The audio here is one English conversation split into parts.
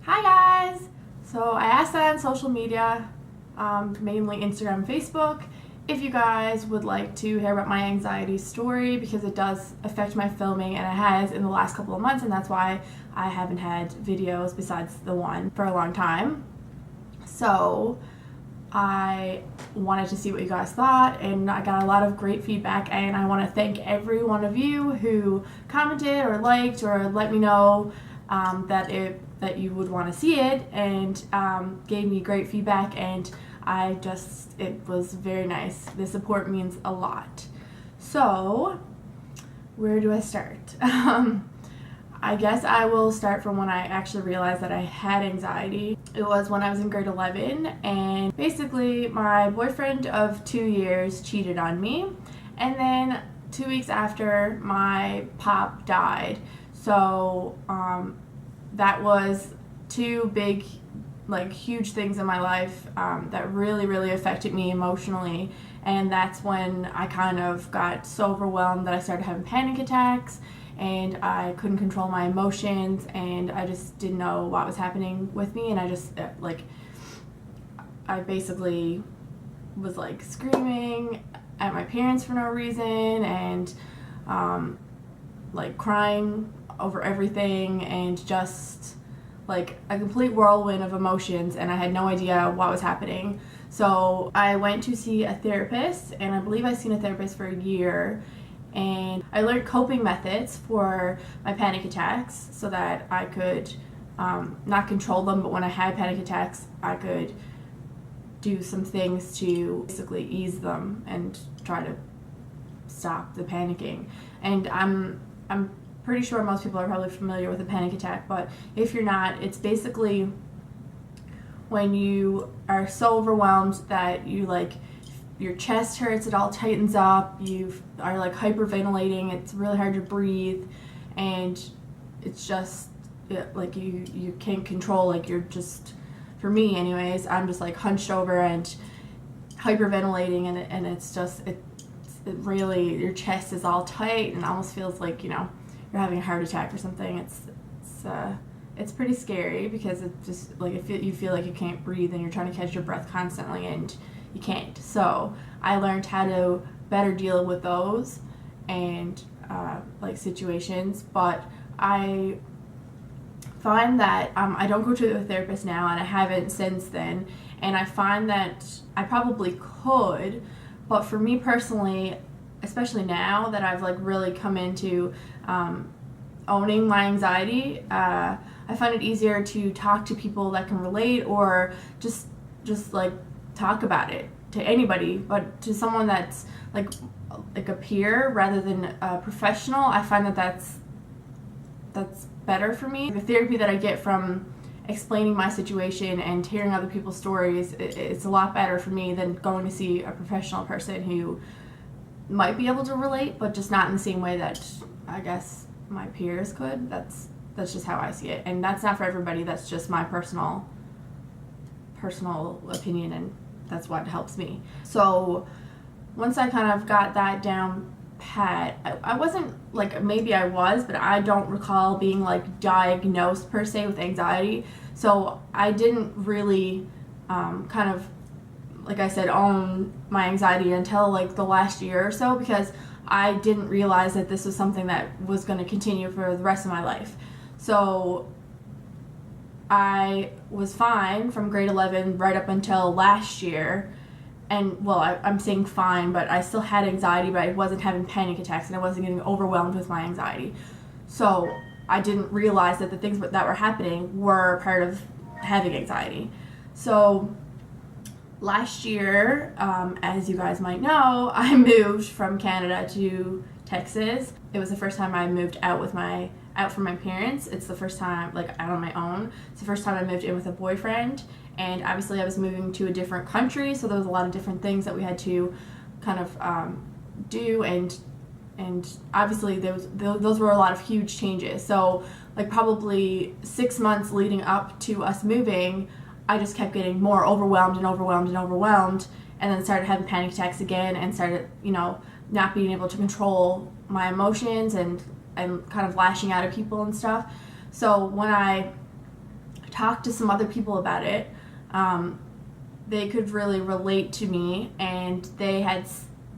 Hi guys! So I asked that on social media, mainly Instagram and Facebook, if you guys would like to hear about my anxiety story, because it does affect my filming and it has in the last couple of months, and that's why I haven't had videos besides the one for a long time. So I wanted to see what you guys thought, and I got a lot of great feedback, and I want to thank every one of you who commented or liked or let me know that you would want to see it, and gave me great feedback, and it was very nice. The support means a lot. So where do I start? I guess I will start from when I actually realized that I had anxiety. It was when I was in grade 11, and basically my boyfriend of 2 years cheated on me, and then 2 weeks after, my pop died. So that was two big, huge things in my life that really affected me emotionally, and that's when I kind of got so overwhelmed that I started having panic attacks, and I couldn't control my emotions, and I just didn't know what was happening with me, and I basically was screaming at my parents for no reason, and crying over everything, and just a complete whirlwind of emotions, and I had no idea what was happening. So I went to see a therapist, and I believe I've seen a therapist for a year, and I learned coping methods for my panic attacks so that I could not control them, but when I had panic attacks I could do some things to basically ease them and try to stop the panicking. And I'm pretty sure most people are probably familiar with a panic attack, but if you're not, it's basically when you are so overwhelmed that your chest hurts, it all tightens up, you are hyperventilating, it's really hard to breathe, and it's just you can't control, you're just, for me anyways, I'm just hunched over and hyperventilating, and it's just it really, your chest is all tight and it almost feels like you're having a heart attack or something. It's pretty scary, because it's just you feel like you can't breathe and you're trying to catch your breath constantly and you can't. So I learned how to better deal with those and situations, but I find that I don't go to a therapist now, and I haven't since then, and I find that I probably could, but for me personally, especially now that I've really come into owning my anxiety, I find it easier to talk to people that can relate, or just talk about it to anybody, but to someone that's like a peer rather than a professional. I find that that's better for me. The therapy that I get from explaining my situation and hearing other people's stories, it's a lot better for me than going to see a professional person who might be able to relate, but just not in the same way that I guess my peers could. That's just how I see it, and that's not for everybody. That's just my personal opinion, and that's what helps me. So once I kind of got that down pat, I wasn't maybe I was, but I don't recall being diagnosed per se with anxiety. So I didn't really kind of, like I said, own my anxiety until the last year or so, because I didn't realize that this was something that was going to continue for the rest of my life. So I was fine from grade 11 right up until last year, and well, I'm saying fine, but I still had anxiety, but I wasn't having panic attacks, and I wasn't getting overwhelmed with my anxiety. So I didn't realize that the things that were happening were part of having anxiety. So last year, as you guys might know, I moved from Canada to Texas. It was the first time I moved out from my parents. It's the first time out on my own. It's the first time I moved in with a boyfriend, and obviously I was moving to a different country, so there was a lot of different things that we had to kind of do, and obviously those were a lot of huge changes. So probably 6 months leading up to us moving, I just kept getting more overwhelmed, and then started having panic attacks again, and started not being able to control my emotions, and kind of lashing out at people and stuff. So when I talked to some other people about it, they could really relate to me, and they had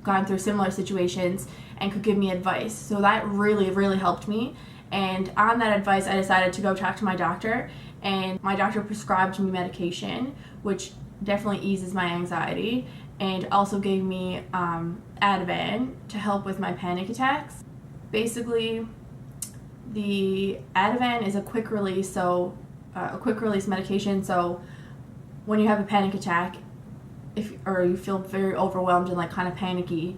gone through similar situations and could give me advice. So that really, really helped me. And on that advice, I decided to go talk to my doctor, and my doctor prescribed me medication, which definitely eases my anxiety, and also gave me Ativan to help with my panic attacks. Basically, the Ativan is a quick release medication. So when you have a panic attack, or you feel very overwhelmed and like kind of panicky,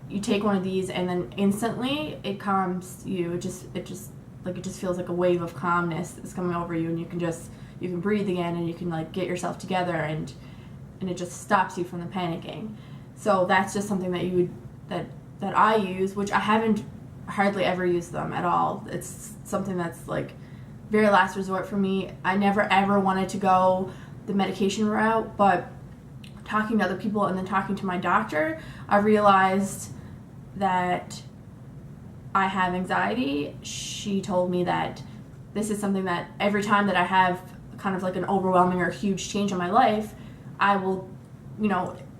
you take one of these, and then instantly it calms you. It just feels like a wave of calmness that's coming over you, and you can breathe again, and you can like get yourself together, and it just stops you from the panicking. So that's just something that I use, which I haven't hardly ever used them at all. It's something that's like very last resort for me. I never ever wanted to go the medication route, but talking to other people and then talking to my doctor, I realized that I have anxiety. She told me that this is something that every time that I have kind of like an overwhelming or huge change in my life, I will,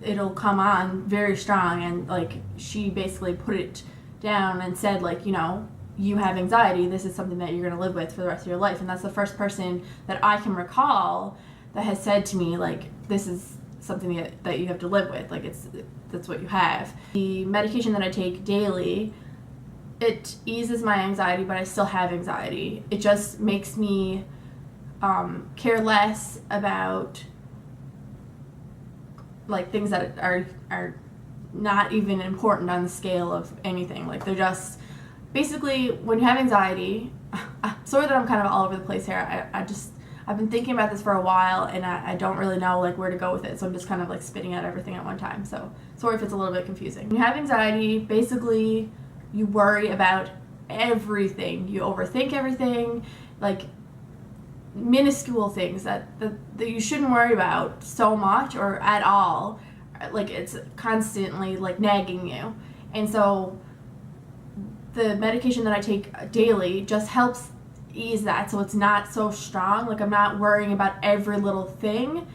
it'll come on very strong. And like, she basically put it down and said, like, you have anxiety. This is something that you're going to live with for the rest of your life. And that's the first person that I can recall that has said to me, like, this is something that you have to live with. Like, that's what you have. The medication that I take daily, it eases my anxiety, but I still have anxiety. It just makes me care less about like things that are not even important on the scale of anything. Like, they're just basically, when you have anxiety, sorry that I'm kind of all over the place here. I've been thinking about this for a while, and I don't really know like where to go with it, so I'm just kind of like spitting out everything at one time. So sorry if it's a little bit confusing. When you have anxiety, basically you worry about everything. You overthink everything, like minuscule things that you shouldn't worry about so much or at all. Like, it's constantly like nagging you. And so the medication that I take daily just helps ease that, so it's not so strong. Like, I'm not worrying about every little thing.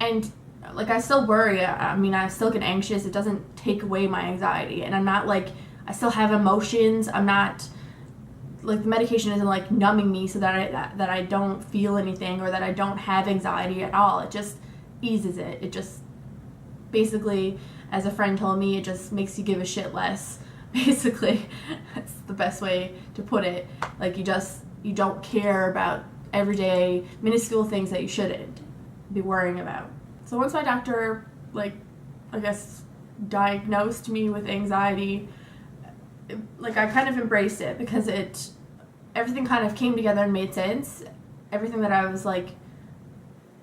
And like, I still worry. I mean, I still get anxious. It doesn't take away my anxiety. And I'm not like, I still have emotions. I'm not like, the medication isn't like numbing me so that I don't feel anything, or that I don't have anxiety at all. It just eases it. It just basically, as a friend told me, it just makes you give a shit less. Basically, that's the best way to put it. Like, you don't care about everyday minuscule things that you shouldn't be worrying about. So once my doctor, like, I guess, diagnosed me with anxiety, like, I kind of embraced it, because everything kind of came together and made sense. Everything that I was like,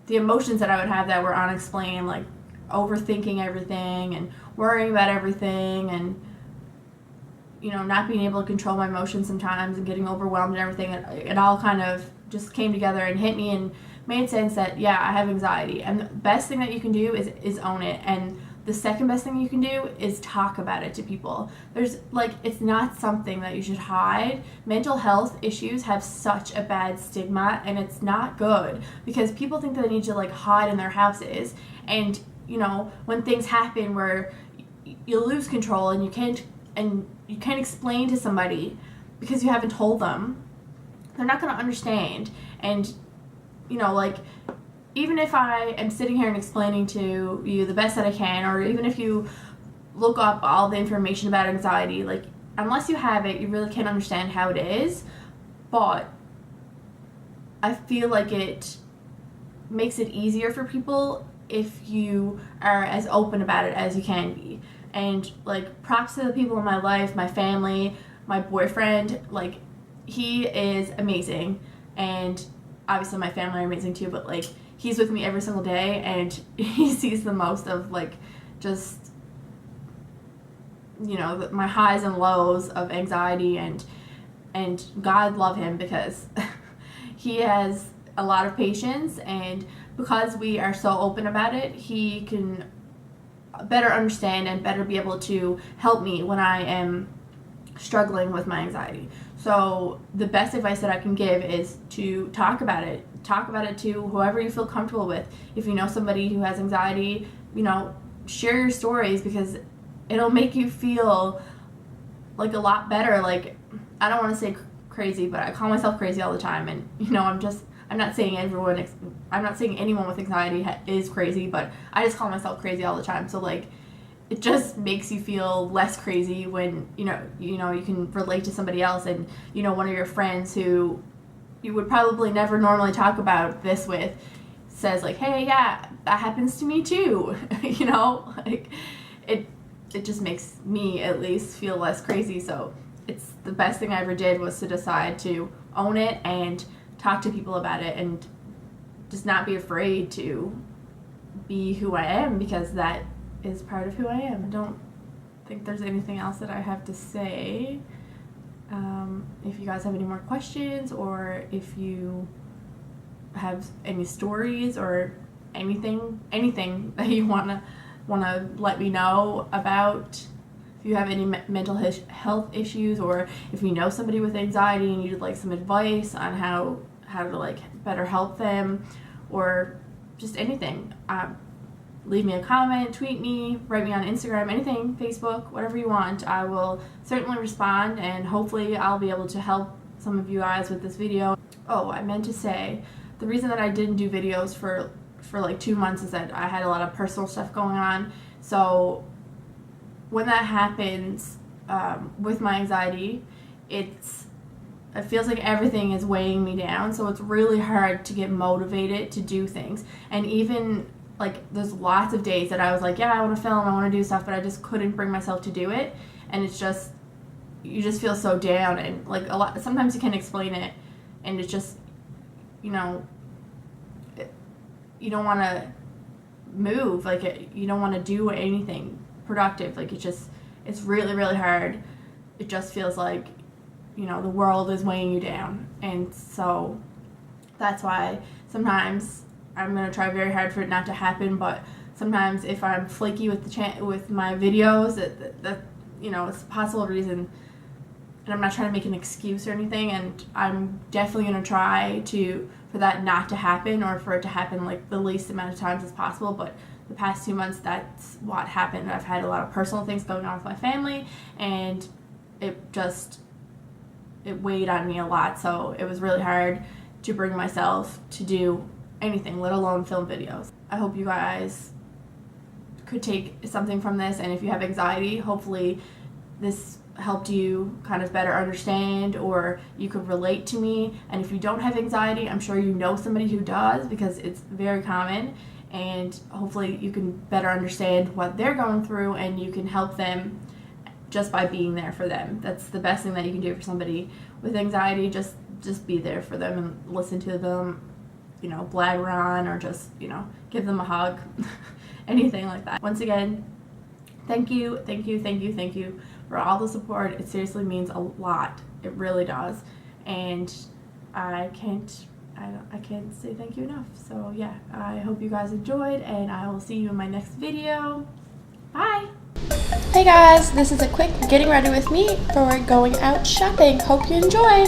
the emotions that I would have that were unexplained, like overthinking everything and worrying about everything, and not being able to control my emotions sometimes, and getting overwhelmed and everything, it all kind of just came together and hit me and made sense that, yeah, I have anxiety. And the best thing that you can do is own it. And the second best thing you can do is talk about it to people. There's like, it's not something that you should hide. Mental health issues have such a bad stigma, and it's not good, because people think that they need to like hide in their houses. And when things happen where you lose control and you can't explain to somebody because you haven't told them, they're not going to understand. And like, even if I am sitting here and explaining to you the best that I can, or even if you look up all the information about anxiety, like, unless you have it, you really can't understand how it is. But I feel like it makes it easier for people if you are as open about it as you can be. And like, props to the people in my life, my family, my boyfriend. Like, he is amazing, and obviously my family are amazing too, but like, he's with me every single day, and he sees the most of like, just my highs and lows of anxiety, and God love him, because he has a lot of patience, and because we are so open about it, he can better understand and better be able to help me when I am struggling with my anxiety. So the best advice that I can give is to talk about it talk about it to whoever you feel comfortable with. If you know somebody who has anxiety, you know, share your stories, because it'll make you feel like a lot better. Like, I don't want to say crazy, but I call myself crazy all the time, and you know, I'm not saying anyone with anxiety is crazy, but I just call myself crazy all the time. So like, it just makes you feel less crazy when you know you can relate to somebody else, and you know, one of your friends who you would probably never normally talk about this with says like, hey, yeah, that happens to me too. You know, like it just makes me at least feel less crazy. So it's the best thing I ever did was to decide to own it and talk to people about it, and just not be afraid to be who I am, because that is part of who I am. I don't think there's anything else that I have to say. If you guys have any more questions, or if you have any stories or anything that you wanna let me know about, if you have any mental health issues, or if you know somebody with anxiety and you'd like some advice on how to like better help them, or just anything, leave me a comment, tweet me, write me on Instagram, anything, Facebook, whatever you want. I will certainly respond, and hopefully I'll be able to help some of you guys with this video. Oh, I meant to say, the reason that I didn't do videos for like 2 months is that I had a lot of personal stuff going on. So when that happens, with my anxiety, it feels like everything is weighing me down. So it's really hard to get motivated to do things. And even like, there's lots of days that I was like, yeah, I want to film, I want to do stuff, but I just couldn't bring myself to do it. And it's just, you just feel so down, and like sometimes you can't explain it, and it's just, you know, you don't want to move, like you don't want to do anything productive. Like it's really, really hard. It just feels like, you know, the world is weighing you down. And so that's why sometimes I'm going to try very hard for it not to happen, but sometimes if I'm flaky with my videos, that you know, it's a possible reason, and I'm not trying to make an excuse or anything, and I'm definitely going to try for that not to happen, or for it to happen like the least amount of times as possible. But the past 2 months, that's what happened. I've had a lot of personal things going on with my family, and it weighed on me a lot. So it was really hard to bring myself to do anything, let alone film videos. I hope you guys could take something from this, and if you have anxiety, hopefully this helped you kind of better understand, or you could relate to me. And if you don't have anxiety, I'm sure you know somebody who does, because it's very common, and hopefully you can better understand what they're going through, and you can help them just by being there for them. That's the best thing that you can do for somebody with anxiety. Just be there for them and listen to them, you know, blabber on, or just, you know, give them a hug, anything like that. Once again, thank you for all the support. It seriously means a lot. It really does. And I can't say thank you enough. So yeah, I hope you guys enjoyed, and I will see you in my next video. Bye! Hey guys, this is a quick getting ready with me for going out shopping. Hope you enjoy!